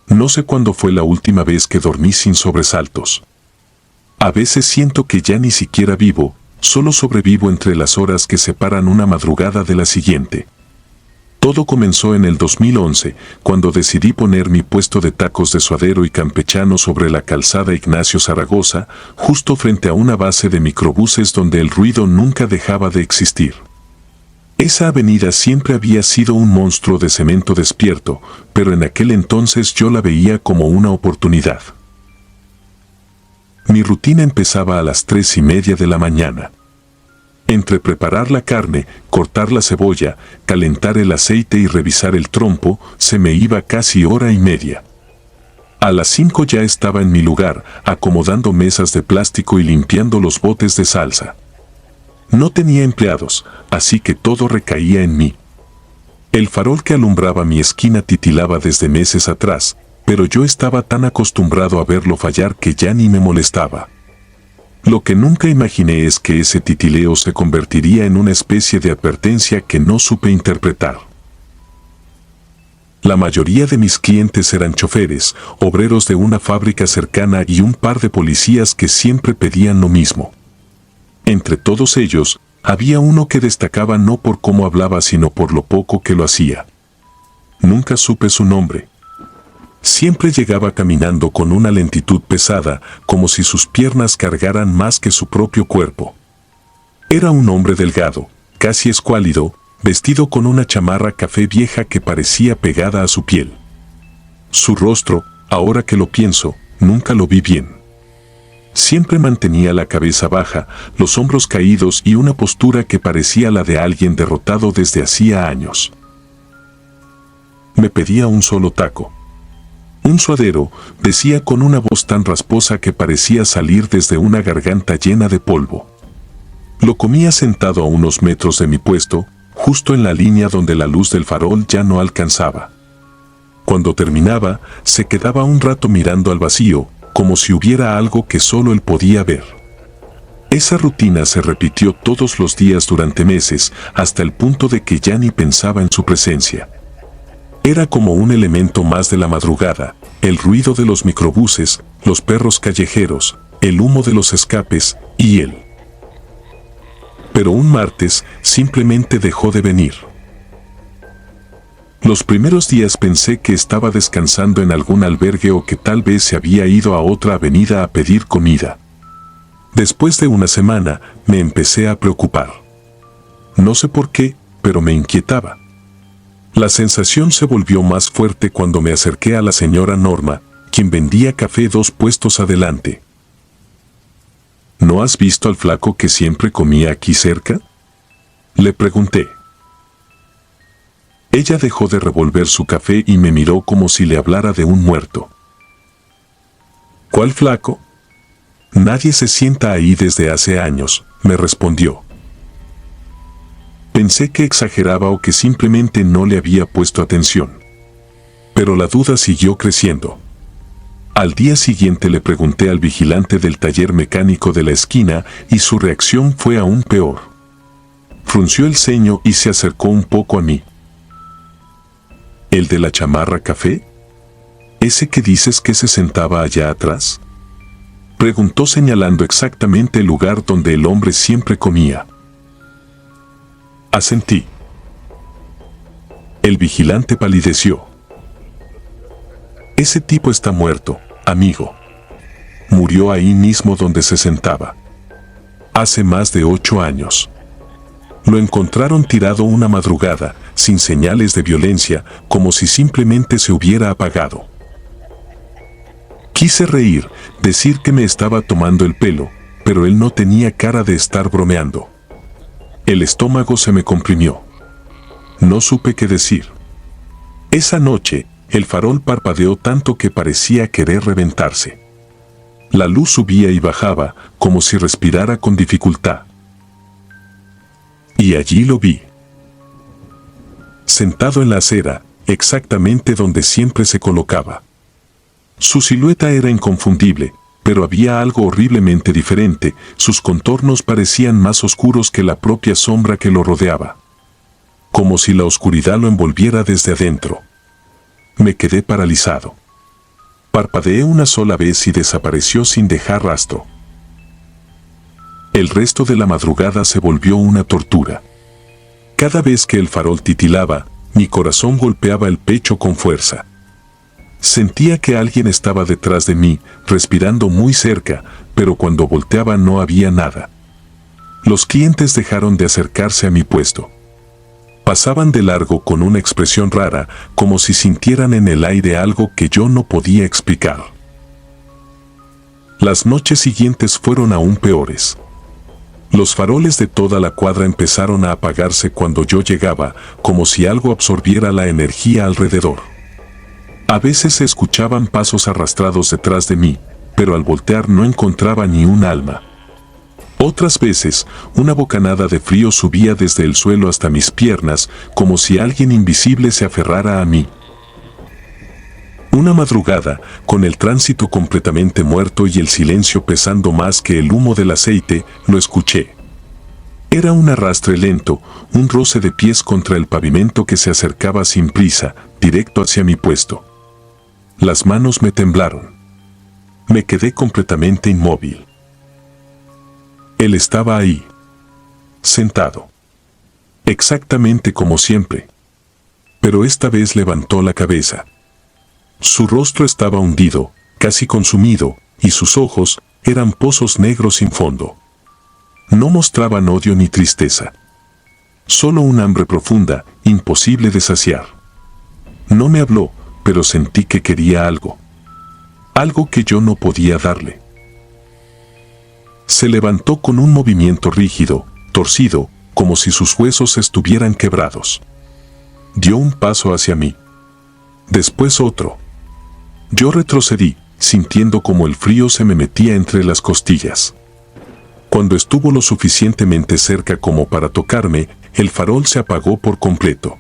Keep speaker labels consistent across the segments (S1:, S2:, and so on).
S1: No sé cuándo fue la última vez que dormí sin sobresaltos. A veces siento que ya ni siquiera vivo, solo sobrevivo entre las horas que separan una madrugada de la siguiente. Todo comenzó en el 2011, cuando decidí poner mi puesto de tacos de suadero y campechano sobre la calzada Ignacio Zaragoza, justo frente a una base de microbuses donde el ruido nunca dejaba de existir. Esa avenida siempre había sido un monstruo de cemento despierto, pero en aquel entonces yo la veía como una oportunidad. Mi rutina empezaba a las 3:30 de la mañana. Entre preparar la carne, cortar la cebolla, calentar el aceite y revisar el trompo, se me iba casi hora y media. A las 5 ya estaba en mi lugar, acomodando mesas de plástico y limpiando los botes de salsa. No tenía empleados, así que todo recaía en mí. El farol que alumbraba mi esquina titilaba desde meses atrás, pero yo estaba tan acostumbrado a verlo fallar que ya ni me molestaba. Lo que nunca imaginé es que ese titileo se convertiría en una especie de advertencia que no supe interpretar. La mayoría de mis clientes eran choferes, obreros de una fábrica cercana y un par de policías que siempre pedían lo mismo. Entre todos ellos, había uno que destacaba no por cómo hablaba sino por lo poco que lo hacía. Nunca supe su nombre. Siempre llegaba caminando con una lentitud pesada, como si sus piernas cargaran más que su propio cuerpo. Era un hombre delgado, casi escuálido, vestido con una chamarra café vieja que parecía pegada a su piel. Su rostro, ahora que lo pienso, nunca lo vi bien. Siempre mantenía la cabeza baja, los hombros caídos y una postura que parecía la de alguien derrotado desde hacía años. Me pedía un solo taco. Un suadero, decía con una voz tan rasposa que parecía salir desde una garganta llena de polvo. Lo comía sentado a unos metros de mi puesto, justo en la línea donde la luz del farol ya no alcanzaba. Cuando terminaba, se quedaba un rato mirando al vacío, como si hubiera algo que solo él podía ver. Esa rutina se repitió todos los días durante meses, hasta el punto de que ya ni pensaba en su presencia. Era como un elemento más de la madrugada, el ruido de los microbuses, los perros callejeros, el humo de los escapes, y él. Pero un martes simplemente dejó de venir. Los primeros días pensé que estaba descansando en algún albergue o que tal vez se había ido a otra avenida a pedir comida. Después de una semana, me empecé a preocupar. No sé por qué, pero me inquietaba. La sensación se volvió más fuerte cuando me acerqué a la señora Norma, quien vendía café 2 puestos adelante. ¿No has visto al flaco que siempre comía aquí cerca?, le pregunté. Ella dejó de revolver su café y me miró como si le hablara de un muerto. ¿Cuál flaco? Nadie se sienta ahí desde hace años, me respondió. Pensé que exageraba o que simplemente no le había puesto atención. Pero la duda siguió creciendo. Al día siguiente le pregunté al vigilante del taller mecánico de la esquina y su reacción fue aún peor. Frunció el ceño y se acercó un poco a mí. ¿El de la chamarra café? ¿Ese que dices que se sentaba allá atrás?, preguntó señalando exactamente el lugar donde el hombre siempre comía. Asentí. El vigilante palideció. Ese tipo está muerto, amigo. Murió ahí mismo donde se sentaba. Hace más de 8 años. Lo encontraron tirado una madrugada, sin señales de violencia, como si simplemente se hubiera apagado. Quise reír, decir que me estaba tomando el pelo, pero él no tenía cara de estar bromeando. El estómago se me comprimió. No supe qué decir. Esa noche, el farol parpadeó tanto que parecía querer reventarse. La luz subía y bajaba, como si respirara con dificultad. Y allí lo vi. Sentado en la acera, exactamente donde siempre se colocaba. Su silueta era inconfundible, pero había algo horriblemente diferente, sus contornos parecían más oscuros que la propia sombra que lo rodeaba. Como si la oscuridad lo envolviera desde adentro. Me quedé paralizado. Parpadeé una sola vez y desapareció sin dejar rastro. El resto de la madrugada se volvió una tortura. Cada vez que el farol titilaba, mi corazón golpeaba el pecho con fuerza. Sentía que alguien estaba detrás de mí, respirando muy cerca, pero cuando volteaba no había nada. Los clientes dejaron de acercarse a mi puesto. Pasaban de largo con una expresión rara, como si sintieran en el aire algo que yo no podía explicar. Las noches siguientes fueron aún peores. Los faroles de toda la cuadra empezaron a apagarse cuando yo llegaba, como si algo absorbiera la energía alrededor. A veces se escuchaban pasos arrastrados detrás de mí, pero al voltear no encontraba ni un alma. Otras veces, una bocanada de frío subía desde el suelo hasta mis piernas, como si alguien invisible se aferrara a mí. Una madrugada, con el tránsito completamente muerto y el silencio pesando más que el humo del aceite, lo escuché. Era un arrastre lento, un roce de pies contra el pavimento que se acercaba sin prisa, directo hacia mi puesto. Las manos me temblaron. Me quedé completamente inmóvil. Él estaba ahí, sentado. Exactamente como siempre. Pero esta vez levantó la cabeza. Su rostro estaba hundido, casi consumido, y sus ojos eran pozos negros sin fondo. No mostraban odio ni tristeza. Solo un hambre profunda, imposible de saciar. No me habló, pero sentí que quería algo. Algo que yo no podía darle. Se levantó con un movimiento rígido, torcido, como si sus huesos estuvieran quebrados. Dio un paso hacia mí. Después otro. Yo retrocedí, sintiendo como el frío se me metía entre las costillas. Cuando estuvo lo suficientemente cerca como para tocarme, el farol se apagó por completo.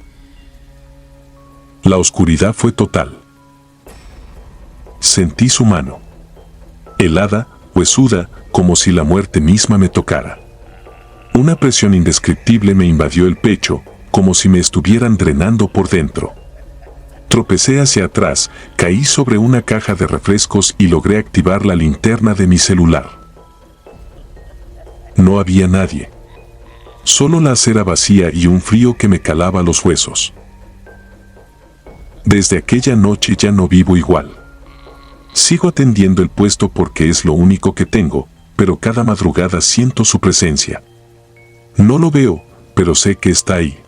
S1: La oscuridad fue total. Sentí su mano. Helada, huesuda, como si la muerte misma me tocara. Una presión indescriptible me invadió el pecho, como si me estuvieran drenando por dentro. Tropecé hacia atrás, caí sobre una caja de refrescos y logré activar la linterna de mi celular. No había nadie. Solo la acera vacía y un frío que me calaba los huesos. Desde aquella noche ya no vivo igual. Sigo atendiendo el puesto porque es lo único que tengo, pero cada madrugada siento su presencia. No lo veo, pero sé que está ahí.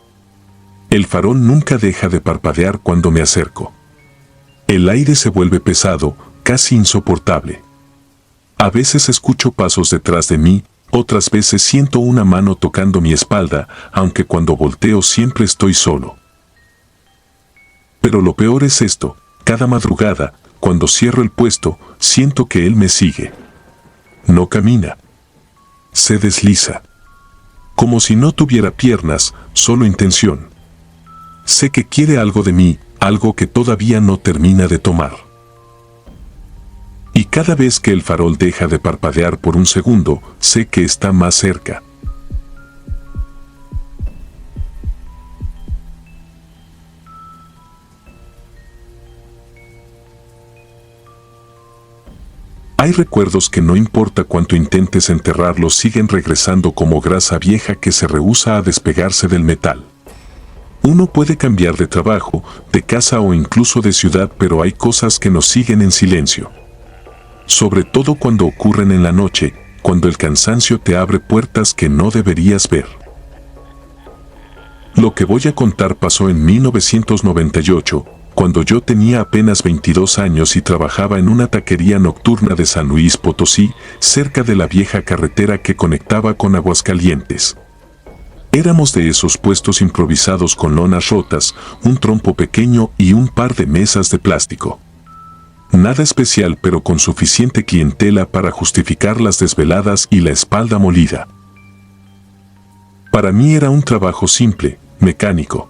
S1: El farol nunca deja de parpadear cuando me acerco. El aire se vuelve pesado, casi insoportable. A veces escucho pasos detrás de mí, otras veces siento una mano tocando mi espalda, aunque cuando volteo siempre estoy solo. Pero lo peor es esto, cada madrugada, cuando cierro el puesto, siento que él me sigue. No camina. Se desliza. Como si no tuviera piernas, solo intención. Sé que quiere algo de mí, algo que todavía no termina de tomar. Y cada vez que el farol deja de parpadear por un segundo, sé que está más cerca. Hay recuerdos que no importa cuánto intentes enterrarlos, siguen regresando como grasa vieja que se rehúsa a despegarse del metal. Uno puede cambiar de trabajo, de casa o incluso de ciudad, pero hay cosas que nos siguen en silencio. Sobre todo cuando ocurren en la noche, cuando el cansancio te abre puertas que no deberías ver. Lo que voy a contar pasó en 1998, cuando yo tenía apenas 22 años y trabajaba en una taquería nocturna de San Luis Potosí, cerca de la vieja carretera que conectaba con Aguascalientes. Éramos de esos puestos improvisados con lonas rotas, un trompo pequeño y un par de mesas de plástico. Nada especial, pero con suficiente clientela para justificar las desveladas y la espalda molida. Para mí era un trabajo simple, mecánico.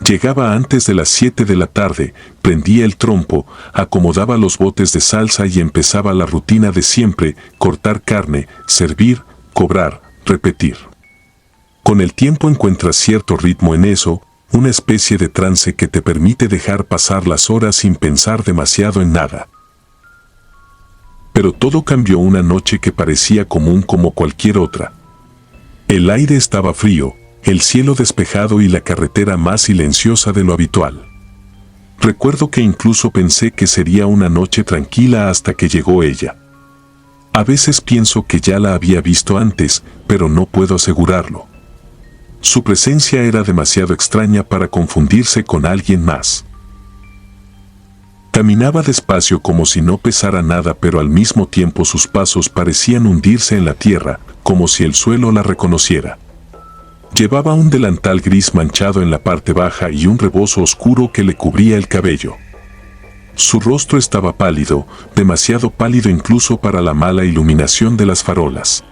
S1: Llegaba antes de las 7 de la tarde, prendía el trompo, acomodaba los botes de salsa y empezaba la rutina de siempre: cortar carne, servir, cobrar, repetir. Con el tiempo encuentras cierto ritmo en eso, una especie de trance que te permite dejar pasar las horas sin pensar demasiado en nada. Pero todo cambió una noche que parecía común como cualquier otra. El aire estaba frío, el cielo despejado y la carretera más silenciosa de lo habitual. Recuerdo que incluso pensé que sería una noche tranquila hasta que llegó ella. A veces pienso que ya la había visto antes, pero no puedo asegurarlo. Su presencia era demasiado extraña para confundirse con alguien más. Caminaba despacio como si no pesara nada, pero al mismo tiempo sus pasos parecían hundirse en la tierra, como si el suelo la reconociera. Llevaba un delantal gris manchado en la parte baja y un rebozo oscuro que le cubría el cabello. Su rostro estaba pálido, demasiado pálido incluso para la mala iluminación de las farolas.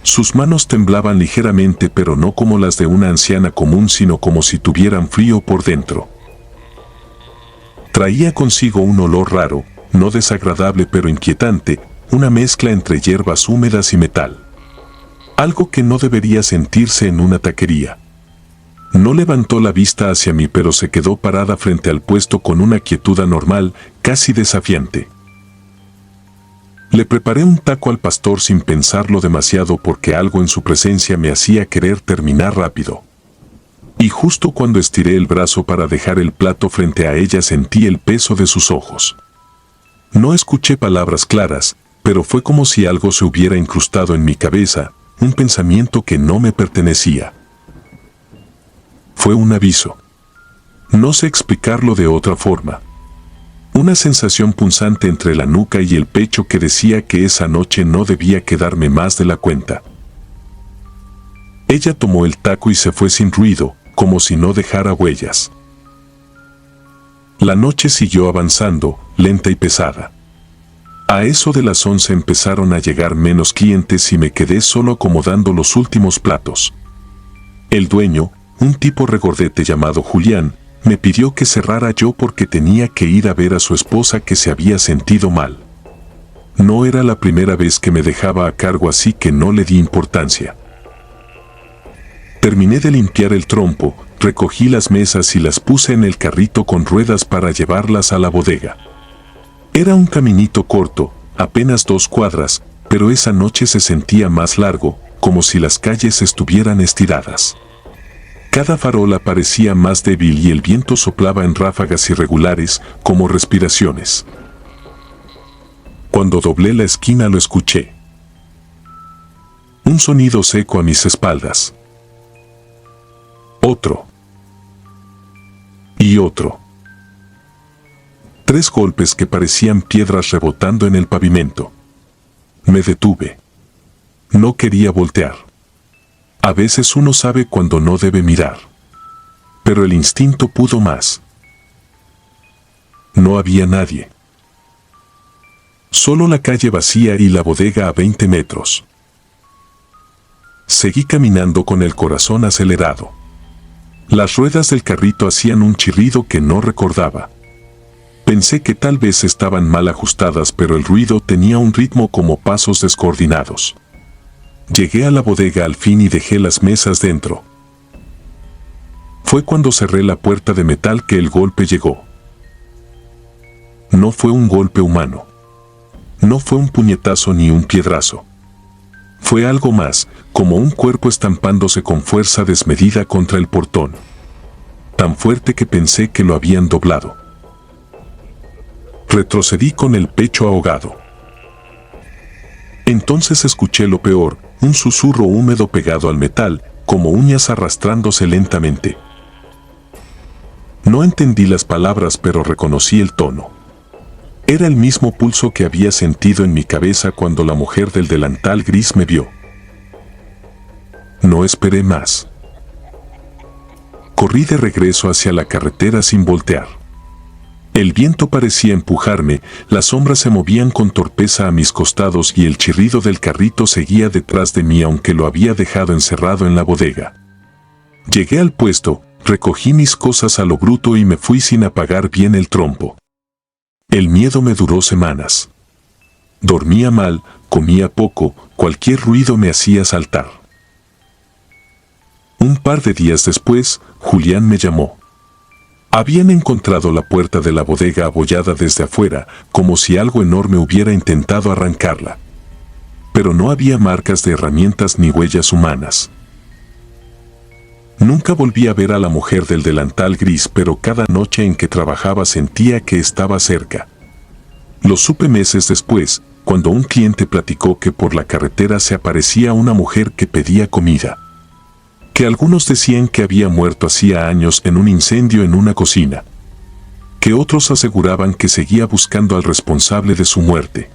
S1: Sus manos temblaban ligeramente, pero no como las de una anciana común, sino como si tuvieran frío por dentro. Traía consigo un olor raro, no desagradable pero inquietante, una mezcla entre hierbas húmedas y metal. Algo que no debería sentirse en una taquería. No levantó la vista hacia mí, pero se quedó parada frente al puesto con una quietud anormal, casi desafiante. Le preparé un taco al pastor sin pensarlo demasiado, porque algo en su presencia me hacía querer terminar rápido. Y justo cuando estiré el brazo para dejar el plato frente a ella, sentí el peso de sus ojos. No escuché palabras claras, pero fue como si algo se hubiera incrustado en mi cabeza, un pensamiento que no me pertenecía. Fue un aviso. No sé explicarlo de otra forma. Una sensación punzante entre la nuca y el pecho que decía que esa noche no debía quedarme más de la cuenta. Ella tomó el taco y se fue sin ruido, como si no dejara huellas. La noche siguió avanzando, lenta y pesada. A eso de las 11 empezaron a llegar menos clientes y me quedé solo acomodando los últimos platos. El dueño, un tipo regordete llamado Julián, me pidió que cerrara yo porque tenía que ir a ver a su esposa, que se había sentido mal. No era la primera vez que me dejaba a cargo, así que no le di importancia. Terminé de limpiar el trompo, recogí las mesas y las puse en el carrito con ruedas para llevarlas a la bodega. Era un caminito corto, apenas 2 cuadras, pero esa noche se sentía más largo, como si las calles estuvieran estiradas. Cada farola parecía más débil y el viento soplaba en ráfagas irregulares, como respiraciones. Cuando doblé la esquina lo escuché. Un sonido seco a mis espaldas. Otro. Y otro. 3 golpes que parecían piedras rebotando en el pavimento. Me detuve. No quería voltear. A veces uno sabe cuando no debe mirar. Pero el instinto pudo más. No había nadie. Solo la calle vacía y la bodega a 20 metros. Seguí caminando con el corazón acelerado. Las ruedas del carrito hacían un chirrido que no recordaba. Pensé que tal vez estaban mal ajustadas, pero el ruido tenía un ritmo como pasos descoordinados. Llegué a la bodega al fin y dejé las mesas dentro. Fue cuando cerré la puerta de metal que el golpe llegó. No fue un golpe humano. No fue un puñetazo ni un piedrazo. Fue algo más, como un cuerpo estampándose con fuerza desmedida contra el portón. Tan fuerte que pensé que lo habían doblado. Retrocedí con el pecho ahogado. Entonces escuché lo peor, un susurro húmedo pegado al metal, como uñas arrastrándose lentamente. No entendí las palabras, pero reconocí el tono. Era el mismo pulso que había sentido en mi cabeza cuando la mujer del delantal gris me vio. No esperé más. Corrí de regreso hacia la carretera sin voltear. El viento parecía empujarme, las sombras se movían con torpeza a mis costados y el chirrido del carrito seguía detrás de mí, aunque lo había dejado encerrado en la bodega. Llegué al puesto, recogí mis cosas a lo bruto y me fui sin apagar bien el trompo. El miedo me duró semanas. Dormía mal, comía poco, cualquier ruido me hacía saltar. Un par de días después, Julián me llamó. Habían encontrado la puerta de la bodega abollada desde afuera, como si algo enorme hubiera intentado arrancarla. Pero no había marcas de herramientas ni huellas humanas. Nunca volví a ver a la mujer del delantal gris, pero cada noche en que trabajaba sentía que estaba cerca. Lo supe meses después, cuando un cliente platicó que por la carretera se aparecía una mujer que pedía comida. Que algunos decían que había muerto hacía años en un incendio en una cocina. Que otros aseguraban que seguía buscando al responsable de su muerte.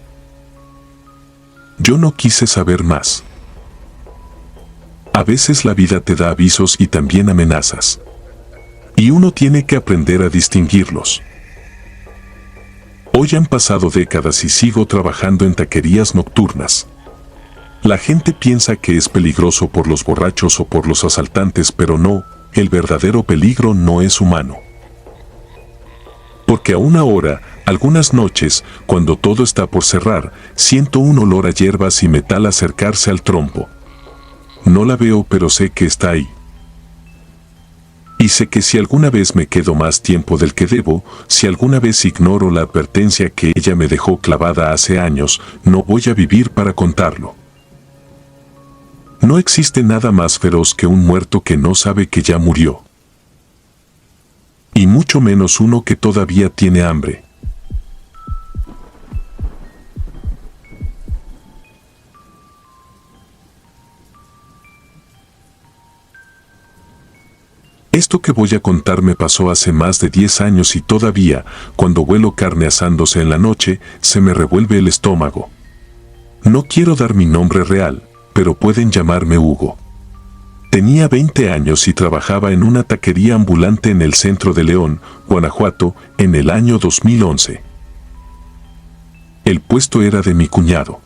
S1: Yo no quise saber más. A veces la vida te da avisos y también amenazas. Y uno tiene que aprender a distinguirlos. Hoy han pasado décadas y sigo trabajando en taquerías nocturnas. La gente piensa que es peligroso por los borrachos o por los asaltantes, pero no, el verdadero peligro no es humano. Porque aún ahora, algunas noches, cuando todo está por cerrar, siento un olor a hierbas y metal acercarse al trompo. No la veo, pero sé que está ahí. Y sé que si alguna vez me quedo más tiempo del que debo, si alguna vez ignoro la advertencia que ella me dejó clavada hace años, no voy a vivir para contarlo. No existe nada más feroz que un muerto que no sabe que ya murió. Y mucho menos uno que todavía tiene hambre. Esto que voy a contar me pasó hace más de 10 años y todavía, cuando huelo carne asándose en la noche, se me revuelve el estómago. No quiero dar mi nombre real, pero pueden llamarme Hugo. Tenía 20 años y trabajaba en una taquería ambulante en el centro de León, Guanajuato, en el año 2011. El puesto era de mi cuñado.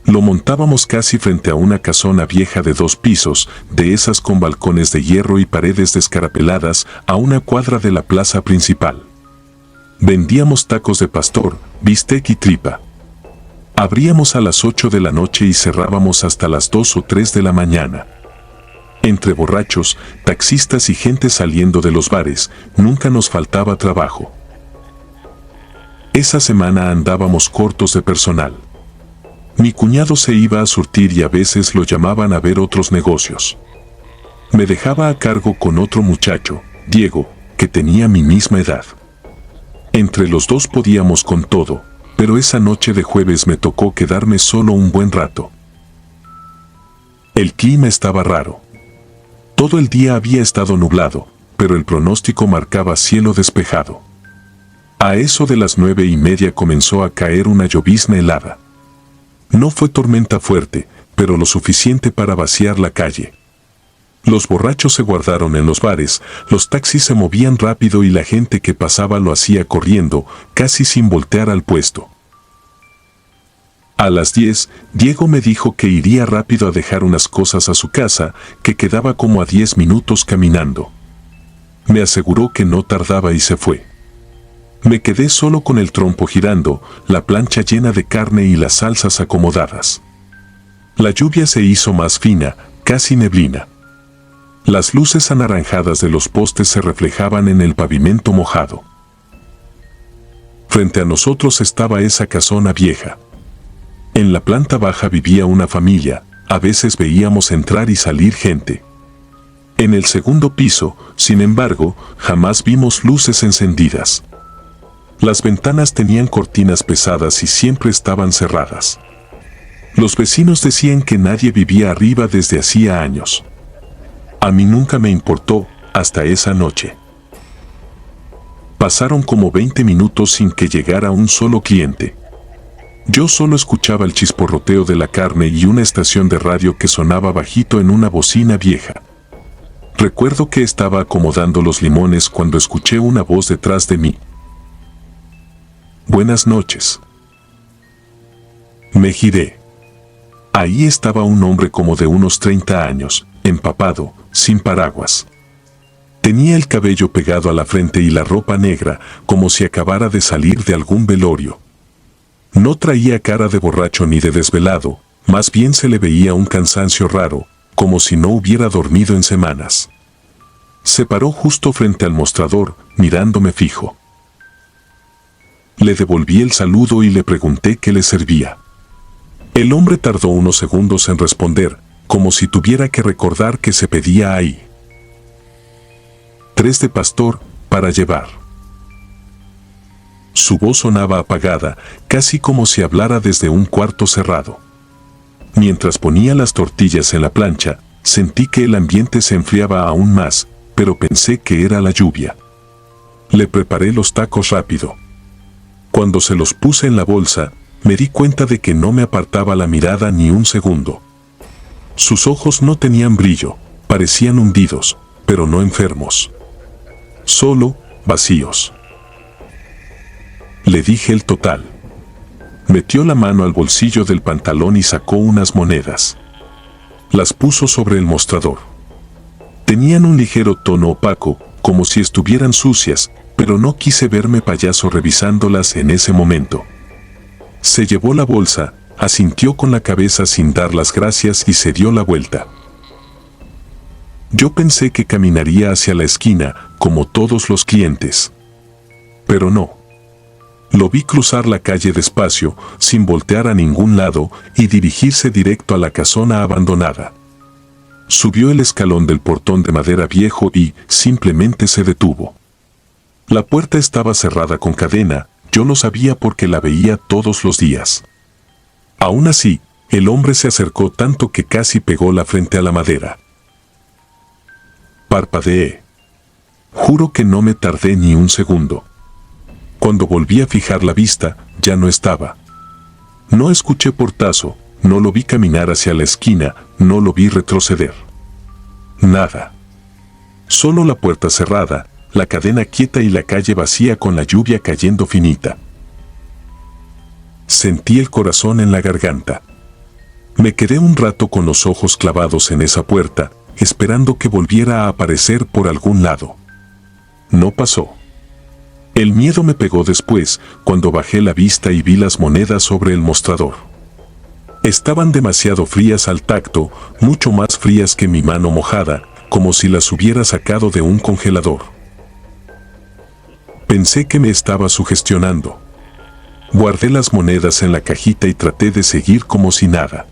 S1: Lo montábamos casi frente a una casona vieja de 2 pisos, de esas con balcones de hierro y paredes descarapeladas, a una cuadra de la plaza principal. Vendíamos tacos de pastor, bistec y tripa. Abríamos a las 8 de la noche y cerrábamos hasta las 2 o 3 de la mañana. Entre borrachos, taxistas y gente saliendo de los bares, nunca nos faltaba trabajo. Esa semana andábamos cortos de personal. Mi cuñado se iba a surtir y a veces lo llamaban a ver otros negocios. Me dejaba a cargo con otro muchacho, Diego, que tenía mi misma edad. Entre los dos podíamos con todo, pero esa noche de jueves me tocó quedarme solo un buen rato. El clima estaba raro. Todo el día había estado nublado, pero el pronóstico marcaba cielo despejado. A eso de las 9:30 comenzó a caer una llovizna helada. No fue tormenta fuerte, pero lo suficiente para vaciar la calle. Los borrachos se guardaron en los bares, los taxis se movían rápido y la gente que pasaba lo hacía corriendo, casi sin voltear al puesto. A las 10, Diego me dijo que iría rápido a dejar unas cosas a su casa, que quedaba como a 10 minutos caminando. Me aseguró que no tardaba y se fue. Me quedé solo con el trompo girando, la plancha llena de carne y las salsas acomodadas. La lluvia se hizo más fina, casi neblina. Las luces anaranjadas de los postes se reflejaban en el pavimento mojado. Frente a nosotros estaba esa casona vieja. En la planta baja vivía una familia, a veces veíamos entrar y salir gente. En el segundo piso, sin embargo, jamás vimos luces encendidas. Las ventanas tenían cortinas pesadas y siempre estaban cerradas. Los vecinos decían que nadie vivía arriba desde hacía años. A mí nunca me importó, hasta esa noche. Pasaron como 20 minutos sin que llegara un solo cliente. Yo solo escuchaba el chisporroteo de la carne y una estación de radio que sonaba bajito en una bocina vieja. Recuerdo que estaba acomodando los limones cuando escuché una voz detrás de mí. Buenas noches. Me giré. Ahí estaba un hombre como de unos 30 años, empapado, sin paraguas. Tenía el cabello pegado a la frente y la ropa negra, como si acabara de salir de algún velorio. No traía cara de borracho ni de desvelado, más bien se le veía un cansancio raro, como si no hubiera dormido en semanas. Se paró justo frente al mostrador, mirándome fijo. Le devolví el saludo y le pregunté qué le servía. El hombre tardó unos segundos en responder, como si tuviera que recordar que se pedía ahí. 3 de pastor, para llevar. Su voz sonaba apagada, casi como si hablara desde un cuarto cerrado. Mientras ponía las tortillas en la plancha, sentí que el ambiente se enfriaba aún más, pero pensé que era la lluvia. Le preparé los tacos rápido. Cuando se los puse en la bolsa, me di cuenta de que no me apartaba la mirada ni un segundo. Sus ojos no tenían brillo, parecían hundidos, pero no enfermos. Solo vacíos. Le dije el total. Metió la mano al bolsillo del pantalón y sacó unas monedas. Las puso sobre el mostrador. Tenían un ligero tono opaco, como si estuvieran sucias, pero no quise verme payaso revisándolas en ese momento. Se llevó la bolsa, asintió con la cabeza sin dar las gracias y se dio la vuelta. Yo pensé que caminaría hacia la esquina, como todos los clientes. Pero no. Lo vi cruzar la calle despacio, sin voltear a ningún lado, y dirigirse directo a la casona abandonada. Subió el escalón del portón de madera viejo y simplemente se detuvo. La puerta estaba cerrada con cadena, yo lo sabía porque la veía todos los días. Aún así, el hombre se acercó tanto que casi pegó la frente a la madera. Parpadeé. Juro que no me tardé ni un segundo. Cuando volví a fijar la vista, ya no estaba. No escuché portazo, no lo vi caminar hacia la esquina, no lo vi retroceder. Nada. Solo la puerta cerrada, la cadena quieta y la calle vacía con la lluvia cayendo finita. Sentí el corazón en la garganta. Me quedé un rato con los ojos clavados en esa puerta, esperando que volviera a aparecer por algún lado. No pasó. El miedo me pegó después, cuando bajé la vista y vi las monedas sobre el mostrador. Estaban demasiado frías al tacto, mucho más frías que mi mano mojada, como si las hubiera sacado de un congelador. Pensé que me estaba sugestionando. Guardé las monedas en la cajita y traté de seguir como si nada.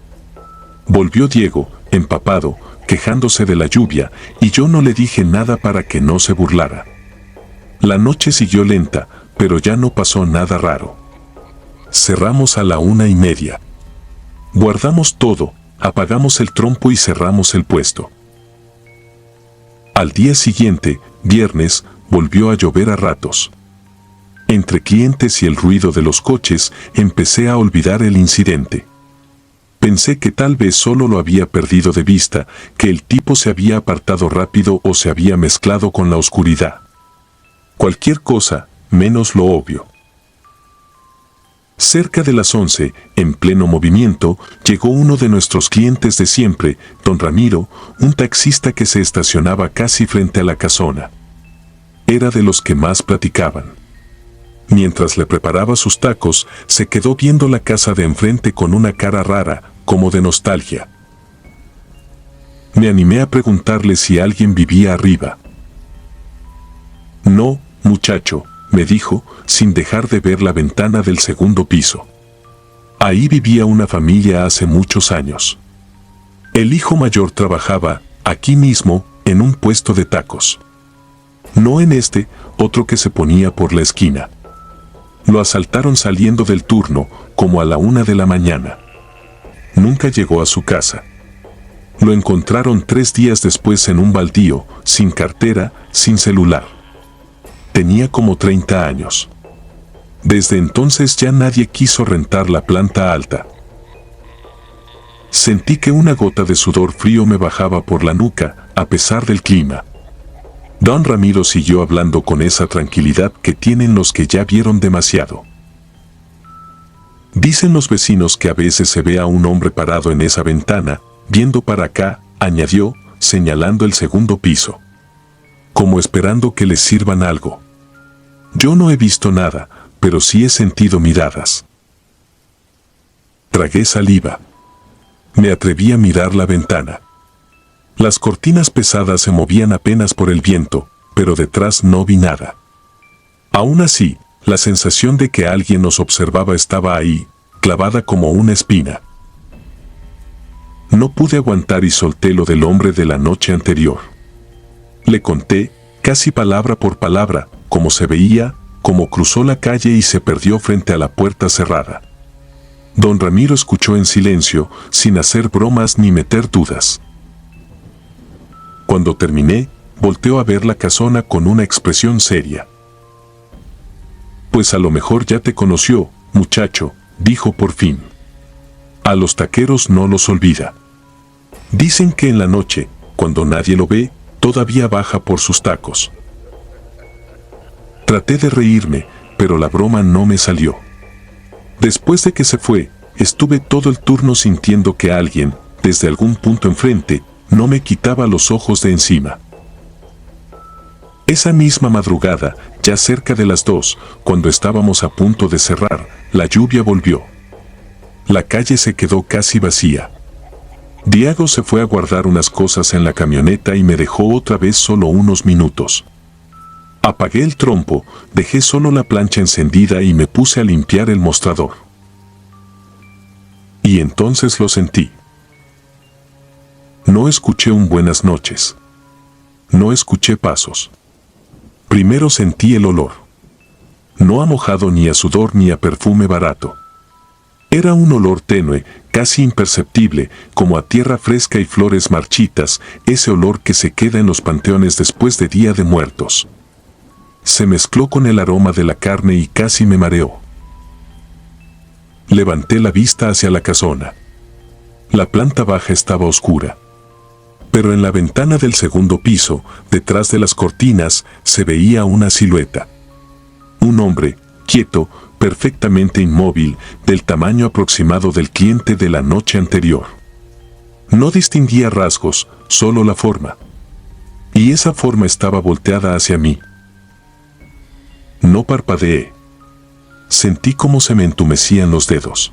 S1: Volvió Diego, empapado, quejándose de la lluvia, y yo no le dije nada para que no se burlara. La noche siguió lenta, pero ya no pasó nada raro. Cerramos a la 1:30. Guardamos todo, apagamos el trompo y cerramos el puesto. Al día siguiente, viernes, volvió a llover a ratos. Entre clientes y el ruido de los coches, empecé a olvidar el incidente. Pensé que tal vez solo lo había perdido de vista, que el tipo se había apartado rápido o se había mezclado con la oscuridad. Cualquier cosa, menos lo obvio. Cerca de las 11, en pleno movimiento, llegó uno de nuestros clientes de siempre, don Ramiro, un taxista que se estacionaba casi frente a la casona. Era de los que más platicaban. Mientras le preparaba sus tacos, se quedó viendo la casa de enfrente con una cara rara, como de nostalgia. Me animé a preguntarle si alguien vivía arriba. No, muchacho, me dijo, sin dejar de ver la ventana del segundo piso. Ahí vivía una familia hace muchos años. El hijo mayor trabajaba, aquí mismo, en un puesto de tacos. No en este, otro que se ponía por la esquina. Lo asaltaron saliendo del turno, como a la 1 de la mañana. Nunca llegó a su casa. Lo encontraron 3 días después en un baldío, sin cartera, sin celular. Tenía como 30 años. Desde entonces ya nadie quiso rentar la planta alta. Sentí que una gota de sudor frío me bajaba por la nuca, a pesar del clima. Don Ramiro siguió hablando con esa tranquilidad que tienen los que ya vieron demasiado. Dicen los vecinos que a veces se ve a un hombre parado en esa ventana, viendo para acá, añadió, señalando el segundo piso. Como esperando que les sirvan algo. Yo no he visto nada, pero sí he sentido miradas. Tragué saliva. Me atreví a mirar la ventana. Las cortinas pesadas se movían apenas por el viento, pero detrás no vi nada. Aún así, la sensación de que alguien nos observaba estaba ahí, clavada como una espina. No pude aguantar y solté lo del hombre de la noche anterior. Le conté, casi palabra por palabra, cómo se veía, cómo cruzó la calle y se perdió frente a la puerta cerrada. Don Ramiro escuchó en silencio, sin hacer bromas ni meter dudas. Cuando terminé, volteó a ver la casona con una expresión seria. Pues a lo mejor ya te conoció, muchacho, dijo por fin. A los taqueros no los olvida. Dicen que en la noche, cuando nadie lo ve, todavía baja por sus tacos. Traté de reírme, pero la broma no me salió. Después de que se fue, estuve todo el turno sintiendo que alguien, desde algún punto enfrente, no me quitaba los ojos de encima. Esa misma madrugada, ya cerca de las 2, cuando estábamos a punto de cerrar, la lluvia volvió. La calle se quedó casi vacía. Diego se fue a guardar unas cosas en la camioneta y me dejó otra vez solo unos minutos. Apagué el trompo, dejé solo la plancha encendida y me puse a limpiar el mostrador. Y entonces lo sentí. No escuché un buenas noches. No escuché pasos. Primero sentí el olor. No a mojado ni a sudor ni a perfume barato. Era un olor tenue, casi imperceptible, como a tierra fresca y flores marchitas, ese olor que se queda en los panteones después de Día de Muertos. Se mezcló con el aroma de la carne y casi me mareó. Levanté la vista hacia la casona. La planta baja estaba oscura. Pero en la ventana del segundo piso, detrás de las cortinas, se veía una silueta. Un hombre, quieto, perfectamente inmóvil, del tamaño aproximado del cliente de la noche anterior. No distinguía rasgos, solo la forma. Y esa forma estaba volteada hacia mí. No parpadeé. Sentí cómo se me entumecían los dedos.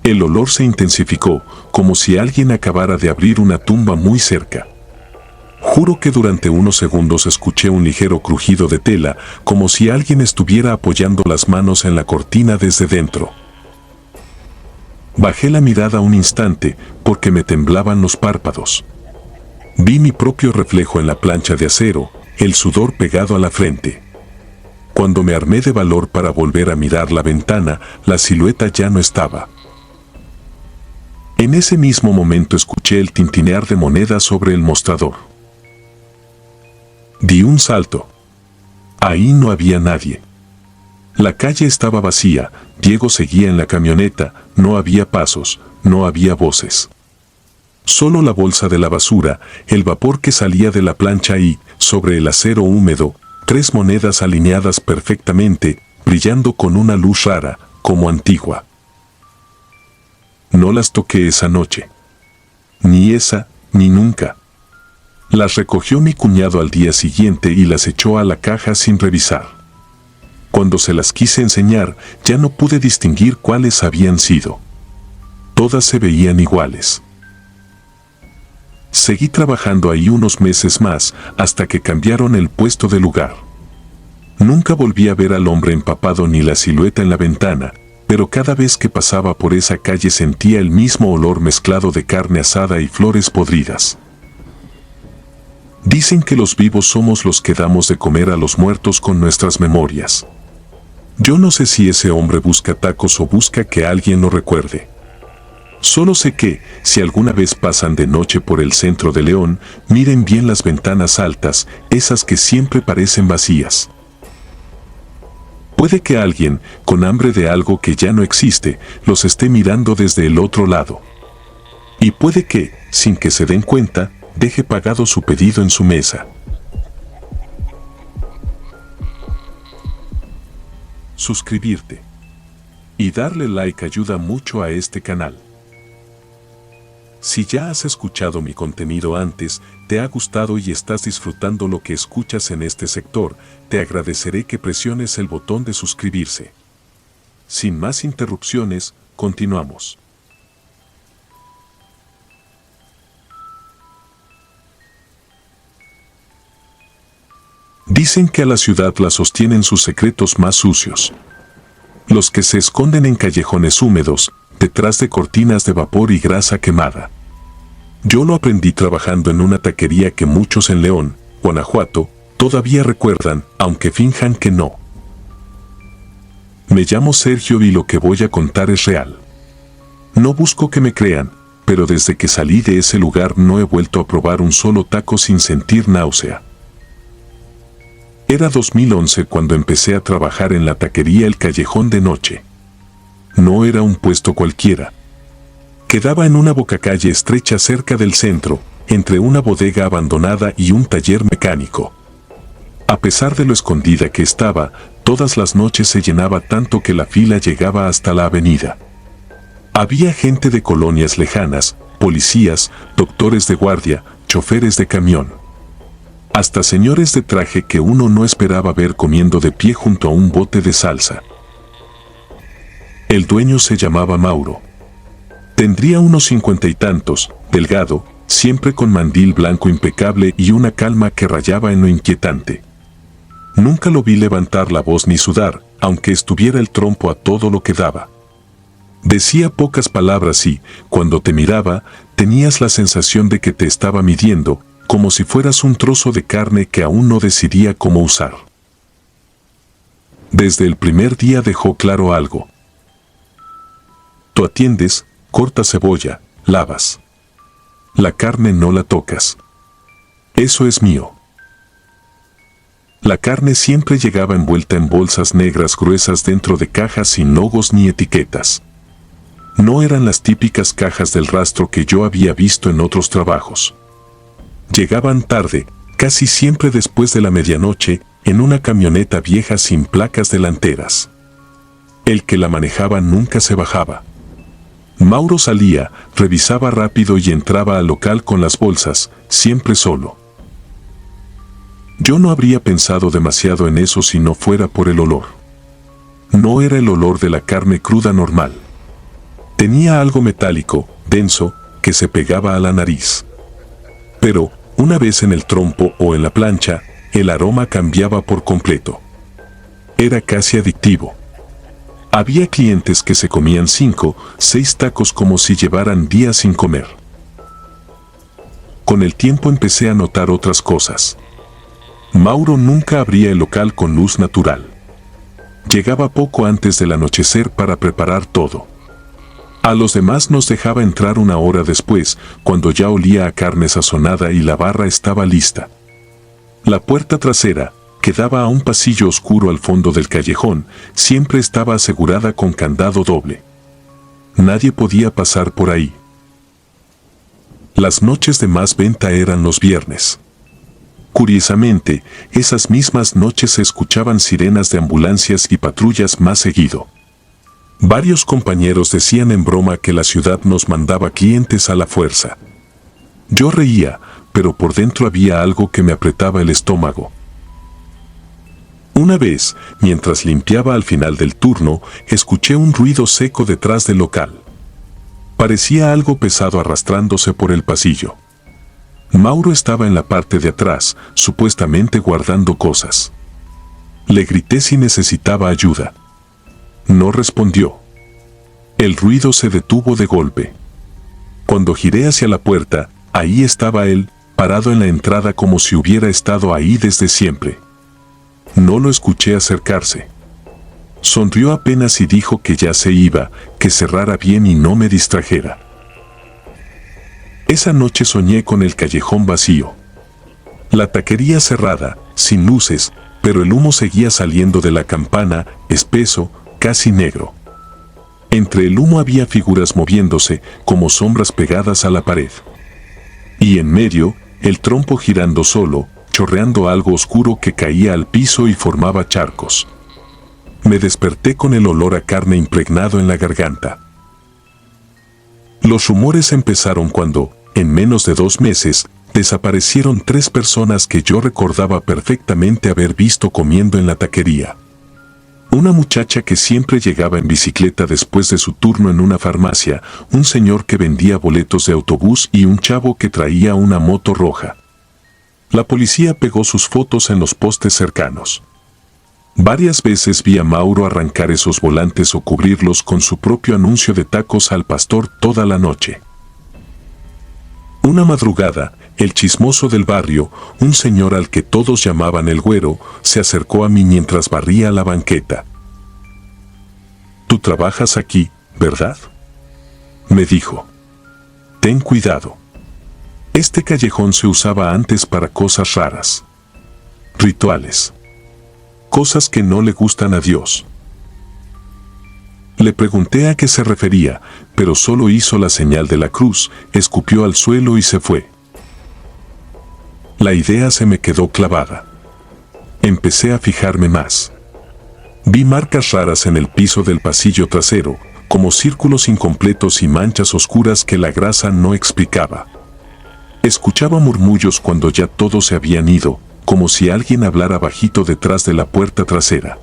S1: El olor se intensificó, como si alguien acabara de abrir una tumba muy cerca. Juro que durante unos segundos escuché un ligero crujido de tela, como si alguien estuviera apoyando las manos en la cortina desde dentro. Bajé la mirada un instante, porque me temblaban los párpados. Vi mi propio reflejo en la plancha de acero, el sudor pegado a la frente. Cuando me armé de valor para volver a mirar la ventana, la silueta ya no estaba. En ese mismo momento escuché el tintinear de monedas sobre el mostrador. Di un salto. Ahí no había nadie. La calle estaba vacía, Diego seguía en la camioneta, no había pasos, no había voces. Solo la bolsa de la basura, el vapor que salía de la plancha y, sobre el acero húmedo, 3 monedas alineadas perfectamente, brillando con una luz rara, como antigua. No las toqué esa noche. Ni esa, ni nunca. Las recogió mi cuñado al día siguiente y las echó a la caja sin revisar. Cuando se las quise enseñar, ya no pude distinguir cuáles habían sido. Todas se veían iguales. Seguí trabajando ahí unos meses más, hasta que cambiaron el puesto de lugar. Nunca volví a ver al hombre empapado ni la silueta en la ventana, pero cada vez que pasaba por esa calle sentía el mismo olor mezclado de carne asada y flores podridas. Dicen que los vivos somos los que damos de comer a los muertos con nuestras memorias. Yo no sé si ese hombre busca tacos o busca que alguien lo recuerde. Solo sé que, si alguna vez pasan de noche por el centro de León, miren bien las ventanas altas, esas que siempre parecen vacías. Puede que alguien, con hambre de algo que ya no existe, los esté mirando desde el otro lado. Y puede que, sin que se den cuenta, deje pagado su pedido en su mesa. Suscribirte y darle like ayuda mucho a este canal. Si ya has escuchado mi contenido antes, te ha gustado y estás disfrutando lo que escuchas en este sector, te agradeceré que presiones el botón de suscribirse. Sin más interrupciones, continuamos. Dicen que a la ciudad la sostienen sus secretos más sucios. Los que se esconden en callejones húmedos, detrás de cortinas de vapor y grasa quemada. Yo lo aprendí trabajando en una taquería que muchos en León, Guanajuato, todavía recuerdan, aunque finjan que no. Me llamo Sergio y lo que voy a contar es real. No busco que me crean, pero desde que salí de ese lugar no he vuelto a probar un solo taco sin sentir náusea. Era 2011 cuando empecé a trabajar en la taquería El Callejón de Noche. No era un puesto cualquiera. Quedaba en una bocacalle estrecha cerca del centro, entre una bodega abandonada y un taller mecánico. A pesar de lo escondida que estaba, todas las noches se llenaba tanto que la fila llegaba hasta la avenida. Había gente de colonias lejanas, policías, doctores de guardia, choferes de camión. Hasta señores de traje que uno no esperaba ver comiendo de pie junto a un bote de salsa. El dueño se llamaba Mauro. Tendría unos 50 y tantos, delgado, siempre con mandil blanco impecable y una calma que rayaba en lo inquietante. Nunca lo vi levantar la voz ni sudar, aunque estuviera el trompo a todo lo que daba. Decía pocas palabras y, cuando te miraba, tenías la sensación de que te estaba midiendo, como si fueras un trozo de carne que aún no decidía cómo usar. Desde el primer día dejó claro algo. Tú atiendes, cortas cebolla, lavas. La carne no la tocas. Eso es mío. La carne siempre llegaba envuelta en bolsas negras gruesas dentro de cajas sin logos ni etiquetas. No eran las típicas cajas del rastro que yo había visto en otros trabajos. Llegaban tarde, casi siempre después de la medianoche, en una camioneta vieja sin placas delanteras. El que la manejaba nunca se bajaba. Mauro salía, revisaba rápido y entraba al local con las bolsas, siempre solo. Yo no habría pensado demasiado en eso si no fuera por el olor. No era el olor de la carne cruda normal. Tenía algo metálico, denso, que se pegaba a la nariz. Pero, una vez en el trompo o en la plancha, el aroma cambiaba por completo. Era casi adictivo. Había clientes que se comían 5, 6 tacos como si llevaran días sin comer. Con el tiempo empecé a notar otras cosas. Mauro nunca abría el local con luz natural. Llegaba poco antes del anochecer para preparar todo. A los demás nos dejaba entrar una hora después, cuando ya olía a carne sazonada y la barra estaba lista. La puerta trasera, que daba a un pasillo oscuro al fondo del callejón, siempre estaba asegurada con candado doble. Nadie podía pasar por ahí. Las noches de más venta eran los viernes. Curiosamente, esas mismas noches se escuchaban sirenas de ambulancias y patrullas más seguido. Varios compañeros decían en broma que la ciudad nos mandaba clientes a la fuerza. Yo reía, pero por dentro había algo que me apretaba el estómago. Una vez, mientras limpiaba al final del turno, escuché un ruido seco detrás del local. Parecía algo pesado arrastrándose por el pasillo. Mauro estaba en la parte de atrás, supuestamente guardando cosas. Le grité si necesitaba ayuda. No respondió. El ruido se detuvo de golpe. Cuando giré hacia la puerta, ahí estaba él, parado en la entrada como si hubiera estado ahí desde siempre. No lo escuché acercarse. Sonrió apenas y dijo que ya se iba, que cerrara bien y no me distrajera. Esa noche soñé con el callejón vacío. La taquería cerrada, sin luces, pero el humo seguía saliendo de la campana, espeso, casi negro. Entre el humo había figuras moviéndose, como sombras pegadas a la pared. Y en medio, el trompo girando solo, chorreando algo oscuro que caía al piso y formaba charcos. Me desperté con el olor a carne impregnado en la garganta. Los rumores empezaron cuando, en menos de 2 meses, desaparecieron 3 personas que yo recordaba perfectamente haber visto comiendo en la taquería. Una muchacha que siempre llegaba en bicicleta después de su turno en una farmacia, un señor que vendía boletos de autobús y un chavo que traía una moto roja. La policía pegó sus fotos en los postes cercanos. Varias veces vi a Mauro arrancar esos volantes o cubrirlos con su propio anuncio de tacos al pastor toda la noche. Una madrugada, el chismoso del barrio, un señor al que todos llamaban el Güero, se acercó a mí mientras barría la banqueta. «Tú trabajas aquí, ¿verdad?», me dijo. «Ten cuidado. Este callejón se usaba antes para cosas raras. Rituales. Cosas que no le gustan a Dios». Le pregunté a qué se refería, pero solo hizo la señal de la cruz, escupió al suelo y se fue. La idea se me quedó clavada. Empecé a fijarme más. Vi marcas raras en el piso del pasillo trasero, como círculos incompletos y manchas oscuras que la grasa no explicaba. Escuchaba murmullos cuando ya todos se habían ido, como si alguien hablara bajito detrás de la puerta trasera.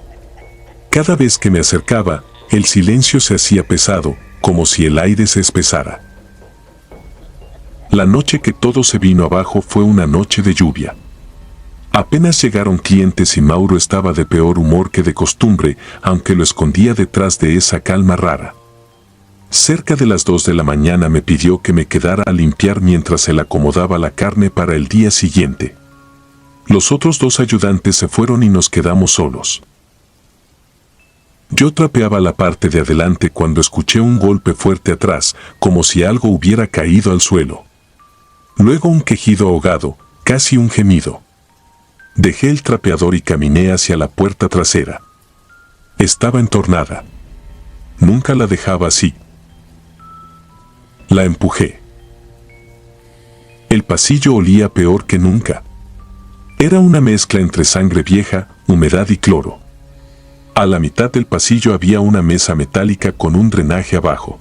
S1: Cada vez que me acercaba, el silencio se hacía pesado, como si el aire se espesara. La noche que todo se vino abajo fue una noche de lluvia. Apenas llegaron clientes y Mauro estaba de peor humor que de costumbre, aunque lo escondía detrás de esa calma rara. Cerca de las 2 de la mañana me pidió que me quedara a limpiar mientras él acomodaba la carne para el día siguiente. Los otros 2 ayudantes se fueron y nos quedamos solos. Yo trapeaba la parte de adelante cuando escuché un golpe fuerte atrás, como si algo hubiera caído al suelo. Luego un quejido ahogado, casi un gemido. Dejé el trapeador y caminé hacia la puerta trasera. Estaba entornada. Nunca la dejaba así. La empujé. El pasillo olía peor que nunca. Era una mezcla entre sangre vieja, humedad y cloro. A la mitad del pasillo había una mesa metálica con un drenaje abajo.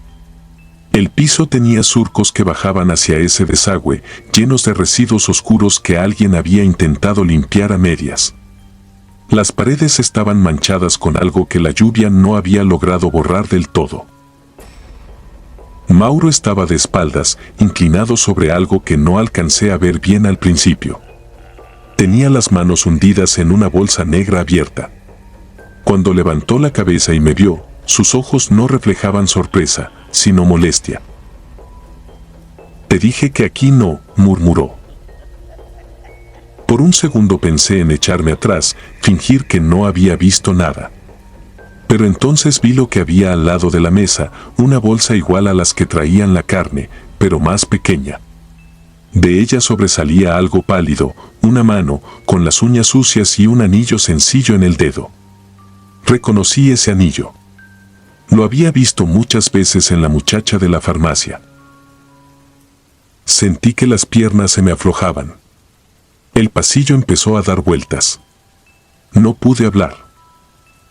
S1: El piso tenía surcos que bajaban hacia ese desagüe, llenos de residuos oscuros que alguien había intentado limpiar a medias. Las paredes estaban manchadas con algo que la lluvia no había logrado borrar del todo. Mauro estaba de espaldas, inclinado sobre algo que no alcancé a ver bien al principio. Tenía las manos hundidas en una bolsa negra abierta. Cuando levantó la cabeza y me vio, sus ojos no reflejaban sorpresa, sino molestia. «Te dije que aquí no», murmuró. Por un segundo pensé en echarme atrás, fingir que no había visto nada. Pero entonces vi lo que había al lado de la mesa, una bolsa igual a las que traían la carne, pero más pequeña. De ella sobresalía algo pálido, una mano, con las uñas sucias y un anillo sencillo en el dedo. Reconocí ese anillo. Lo había visto muchas veces en la muchacha de la farmacia. Sentí que las piernas se me aflojaban. El pasillo empezó a dar vueltas. No pude hablar.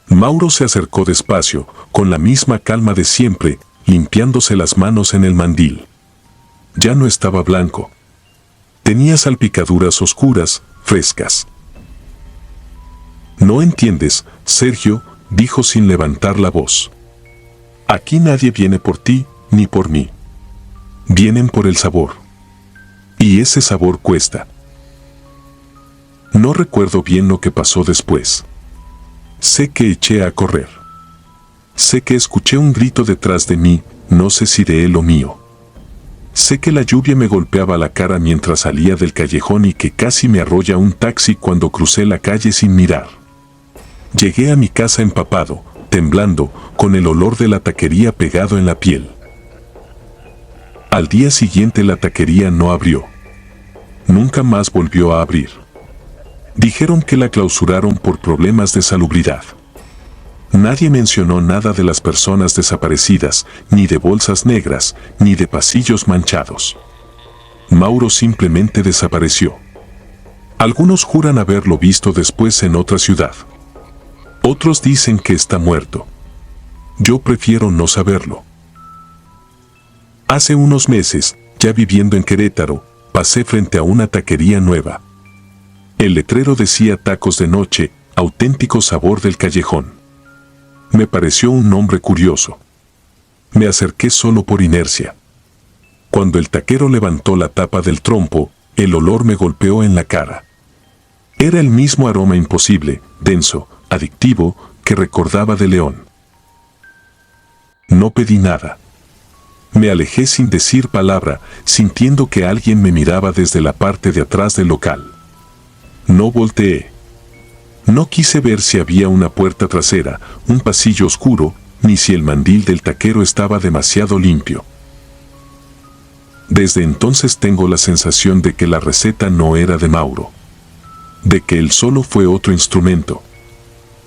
S1: Mauro se acercó despacio, con la misma calma de siempre, limpiándose las manos en el mandil. Ya no estaba blanco. Tenía salpicaduras oscuras, frescas. «No entiendes, Sergio», dijo sin levantar la voz. «Aquí nadie viene por ti, ni por mí. Vienen por el sabor. Y ese sabor cuesta». No recuerdo bien lo que pasó después. Sé que eché a correr. Sé que escuché un grito detrás de mí, no sé si de él o mío. Sé que la lluvia me golpeaba la cara mientras salía del callejón y que casi me arrolla un taxi cuando crucé la calle sin mirar. Llegué a mi casa empapado, temblando, con el olor de la taquería pegado en la piel. Al día siguiente la taquería no abrió. Nunca más volvió a abrir. Dijeron que la clausuraron por problemas de salubridad. Nadie mencionó nada de las personas desaparecidas, ni de bolsas negras, ni de pasillos manchados. Mauro simplemente desapareció. Algunos juran haberlo visto después en otra ciudad. Otros dicen que está muerto. Yo prefiero no saberlo. Hace unos meses, ya viviendo en Querétaro, pasé frente a una taquería nueva. El letrero decía tacos de noche, auténtico sabor del callejón. Me pareció un nombre curioso. Me acerqué solo por inercia. Cuando el taquero levantó la tapa del trompo, el olor me golpeó en la cara. Era el mismo aroma imposible, denso, adictivo, que recordaba de León. No pedí nada. Me alejé sin decir palabra, sintiendo que alguien me miraba desde la parte de atrás del local. No volteé. No quise ver si había una puerta trasera, un pasillo oscuro, ni si el mandil del taquero estaba demasiado limpio. Desde entonces tengo la sensación de que la receta no era de Mauro. De que él solo fue otro instrumento.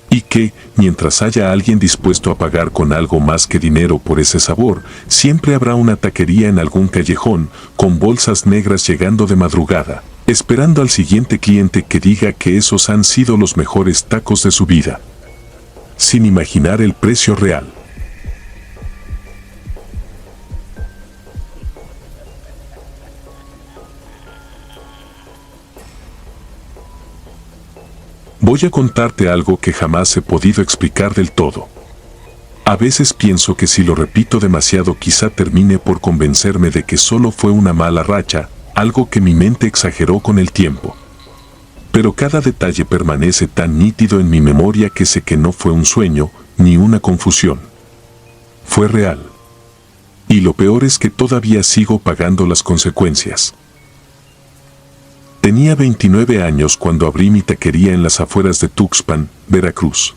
S1: Y que, mientras haya alguien dispuesto a pagar con algo más que dinero por ese sabor, siempre habrá una taquería en algún callejón, con bolsas negras llegando de madrugada, esperando al siguiente cliente que diga que esos han sido los mejores tacos de su vida. Sin imaginar el precio real. Voy a contarte algo que jamás he podido explicar del todo. A veces pienso que si lo repito demasiado quizá termine por convencerme de que solo fue una mala racha, algo que mi mente exageró con el tiempo. Pero cada detalle permanece tan nítido en mi memoria que sé que no fue un sueño, ni una confusión. Fue real. Y lo peor es que todavía sigo pagando las consecuencias. Tenía 29 años cuando abrí mi taquería en las afueras de Tuxpan, Veracruz.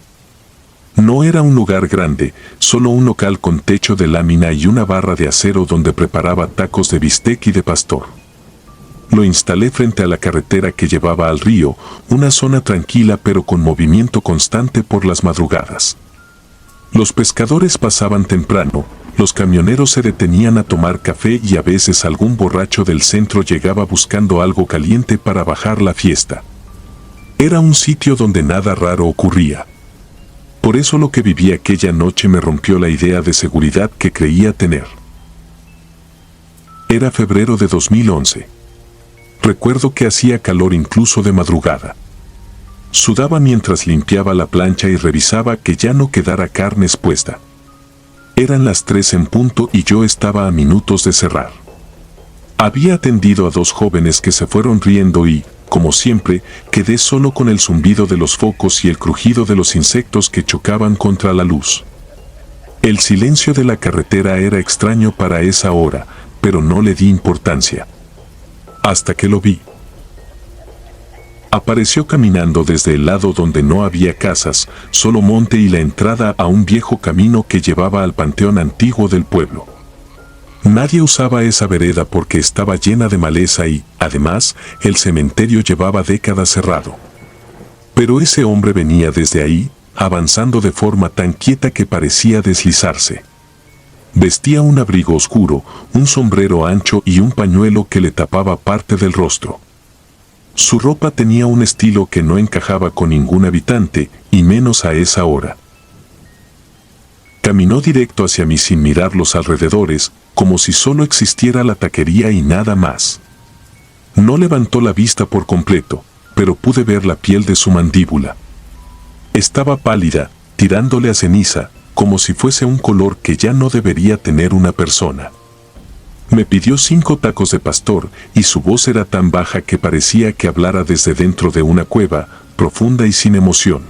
S1: No era un lugar grande, solo un local con techo de lámina y una barra de acero donde preparaba tacos de bistec y de pastor. Lo instalé frente a la carretera que llevaba al río, una zona tranquila pero con movimiento constante por las madrugadas. Los pescadores pasaban temprano, los camioneros se detenían a tomar café y a veces algún borracho del centro llegaba buscando algo caliente para bajar la fiesta. Era un sitio donde nada raro ocurría. Por eso lo que viví aquella noche me rompió la idea de seguridad que creía tener. Era febrero de 2011. Recuerdo que hacía calor incluso de madrugada. Sudaba mientras limpiaba la plancha y revisaba que ya no quedara carne expuesta. Eran las 3 en punto y yo estaba a minutos de cerrar. Había atendido a 2 jóvenes que se fueron riendo y, como siempre, quedé solo con el zumbido de los focos y el crujido de los insectos que chocaban contra la luz. El silencio de la carretera era extraño para esa hora, pero no le di importancia. Hasta que lo vi. Apareció caminando desde el lado donde no había casas, solo monte y la entrada a un viejo camino que llevaba al panteón antiguo del pueblo. Nadie usaba esa vereda porque estaba llena de maleza y, además, el cementerio llevaba décadas cerrado. Pero ese hombre venía desde ahí, avanzando de forma tan quieta que parecía deslizarse. Vestía un abrigo oscuro, un sombrero ancho y un pañuelo que le tapaba parte del rostro. Su ropa tenía un estilo que no encajaba con ningún habitante, y menos a esa hora. Caminó directo hacia mí sin mirar los alrededores, como si solo existiera la taquería y nada más. No levantó la vista por completo, pero pude ver la piel de su mandíbula. Estaba pálida, tirándole a ceniza, como si fuese un color que ya no debería tener una persona. Me pidió 5 tacos de pastor y su voz era tan baja que parecía que hablara desde dentro de una cueva, profunda y sin emoción.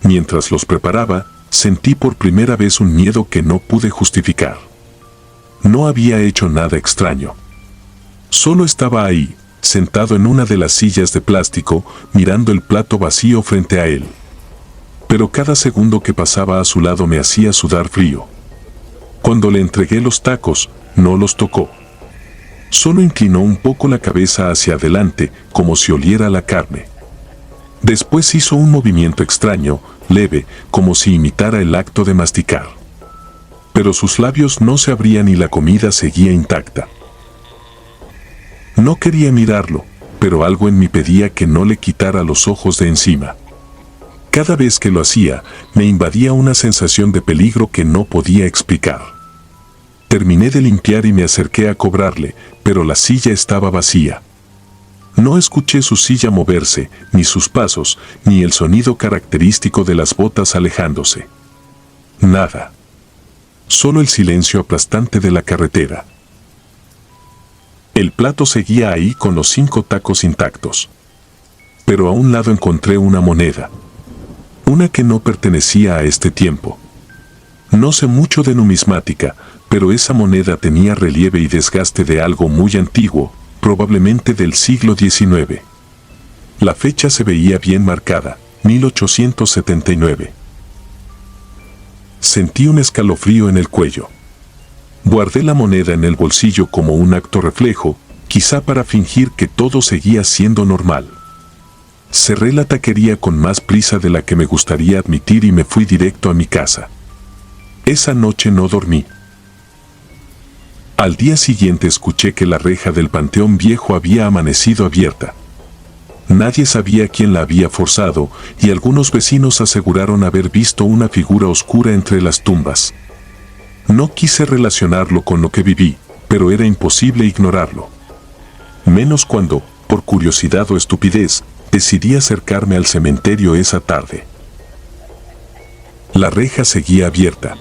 S1: Mientras los preparaba, sentí por primera vez un miedo que no pude justificar. No había hecho nada extraño. Solo estaba ahí, sentado en una de las sillas de plástico, mirando el plato vacío frente a él. Pero cada segundo que pasaba a su lado me hacía sudar frío. Cuando le entregué los tacos, no los tocó. Solo inclinó un poco la cabeza hacia adelante, como si oliera la carne. Después hizo un movimiento extraño, leve, como si imitara el acto de masticar. Pero sus labios no se abrían y la comida seguía intacta. No quería mirarlo, pero algo en mí pedía que no le quitara los ojos de encima. Cada vez que lo hacía, me invadía una sensación de peligro que no podía explicar. Terminé de limpiar y me acerqué a cobrarle, pero la silla estaba vacía. No escuché su silla moverse, ni sus pasos, ni el sonido característico de las botas alejándose. Nada. Solo el silencio aplastante de la carretera. El plato seguía ahí con los 5 tacos intactos. Pero a un lado encontré una moneda. Una que no pertenecía a este tiempo. No sé mucho de numismática, pero esa moneda tenía relieve y desgaste de algo muy antiguo, probablemente del siglo XIX. La fecha se veía bien marcada, 1879. Sentí un escalofrío en el cuello. Guardé la moneda en el bolsillo como un acto reflejo, quizá para fingir que todo seguía siendo normal. Cerré la taquería con más prisa de la que me gustaría admitir y me fui directo a mi casa. Esa noche no dormí. Al día siguiente escuché que la reja del Panteón Viejo había amanecido abierta. Nadie sabía quién la había forzado y algunos vecinos aseguraron haber visto una figura oscura entre las tumbas. No quise relacionarlo con lo que viví, pero era imposible ignorarlo. Menos cuando, por curiosidad o estupidez, decidí acercarme al cementerio esa tarde. La reja seguía abierta.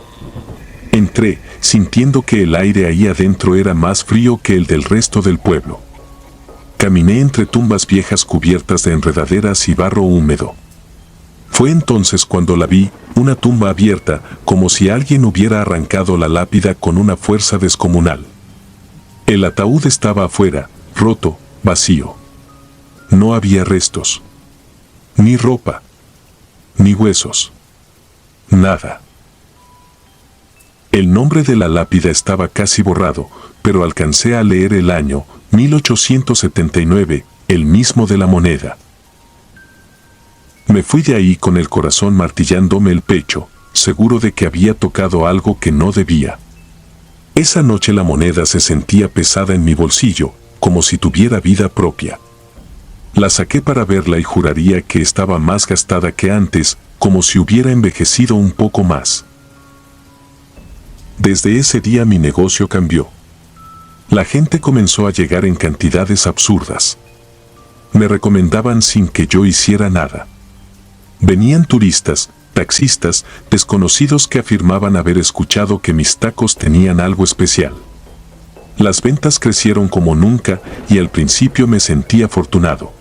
S1: Entré, sintiendo que el aire ahí adentro era más frío que el del resto del pueblo. Caminé entre tumbas viejas cubiertas de enredaderas y barro húmedo. Fue entonces cuando la vi, una tumba abierta, como si alguien hubiera arrancado la lápida con una fuerza descomunal. El ataúd estaba afuera, roto, vacío. No había restos. Ni ropa. Ni huesos. Nada. El nombre de la lápida estaba casi borrado, pero alcancé a leer el año, 1879, el mismo de la moneda. Me fui de ahí con el corazón martillándome el pecho, seguro de que había tocado algo que no debía. Esa noche la moneda se sentía pesada en mi bolsillo, como si tuviera vida propia. La saqué para verla y juraría que estaba más gastada que antes, como si hubiera envejecido un poco más. Desde ese día mi negocio cambió. La gente comenzó a llegar en cantidades absurdas. Me recomendaban sin que yo hiciera nada. Venían turistas, taxistas, desconocidos que afirmaban haber escuchado que mis tacos tenían algo especial. Las ventas crecieron como nunca y al principio me sentí afortunado.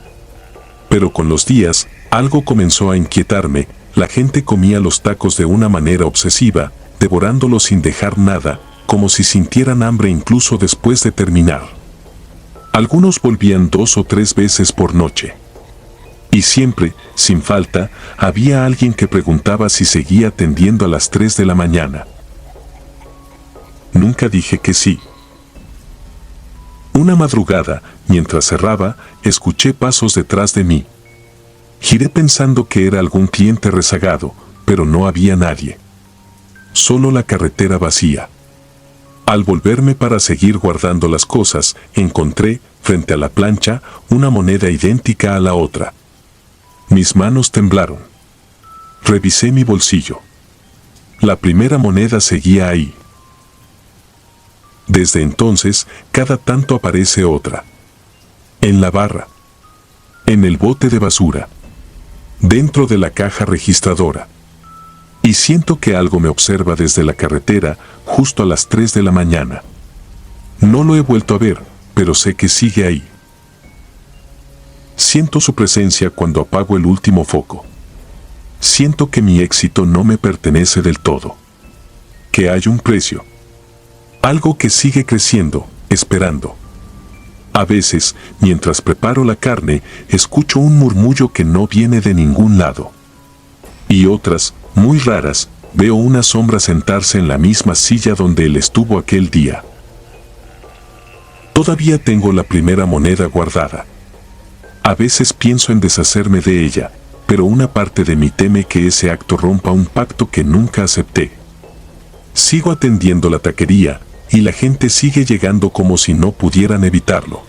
S1: Pero con los días, algo comenzó a inquietarme, la gente comía los tacos de una manera obsesiva, devorándolos sin dejar nada, como si sintieran hambre incluso después de terminar. Algunos volvían 2 o 3 veces por noche. Y siempre, sin falta, había alguien que preguntaba si seguía atendiendo a las 3 de la mañana. Nunca dije que sí. Una madrugada, mientras cerraba, escuché pasos detrás de mí. Giré pensando que era algún cliente rezagado, pero no había nadie. Solo la carretera vacía. Al volverme para seguir guardando las cosas, encontré, frente a la plancha, una moneda idéntica a la otra. Mis manos temblaron. Revisé mi bolsillo. La primera moneda seguía ahí. Desde entonces, cada tanto aparece otra. En la barra. En el bote de basura. Dentro de la caja registradora. Y siento que algo me observa desde la carretera, justo a las 3 de la mañana. No lo he vuelto a ver, pero sé que sigue ahí. Siento su presencia cuando apago el último foco. Siento que mi éxito no me pertenece del todo. Que hay un precio. Algo que sigue creciendo, esperando. A veces, mientras preparo la carne, escucho un murmullo que no viene de ningún lado. Y otras, muy raras, veo una sombra sentarse en la misma silla donde él estuvo aquel día. Todavía tengo la primera moneda guardada. A veces pienso en deshacerme de ella, pero una parte de mí teme que ese acto rompa un pacto que nunca acepté. Sigo atendiendo la taquería, y la gente sigue llegando como si no pudieran evitarlo.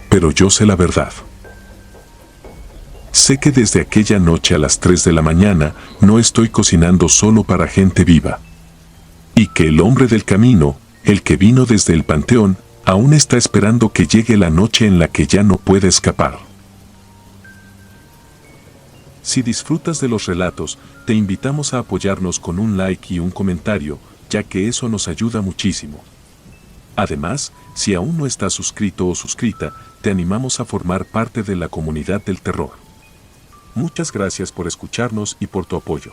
S1: Pero yo sé la verdad. Sé que desde aquella noche a las 3 de la mañana no estoy cocinando solo para gente viva. Y que el hombre del camino, el que vino desde el panteón, aún está esperando que llegue la noche en la que ya no puede escapar. Si disfrutas de los relatos, te invitamos a apoyarnos con un like y un comentario, ya que eso nos ayuda muchísimo. Además, si aún no estás suscrito o suscrita, te animamos a formar parte de la comunidad del terror. Muchas gracias por escucharnos y por tu apoyo.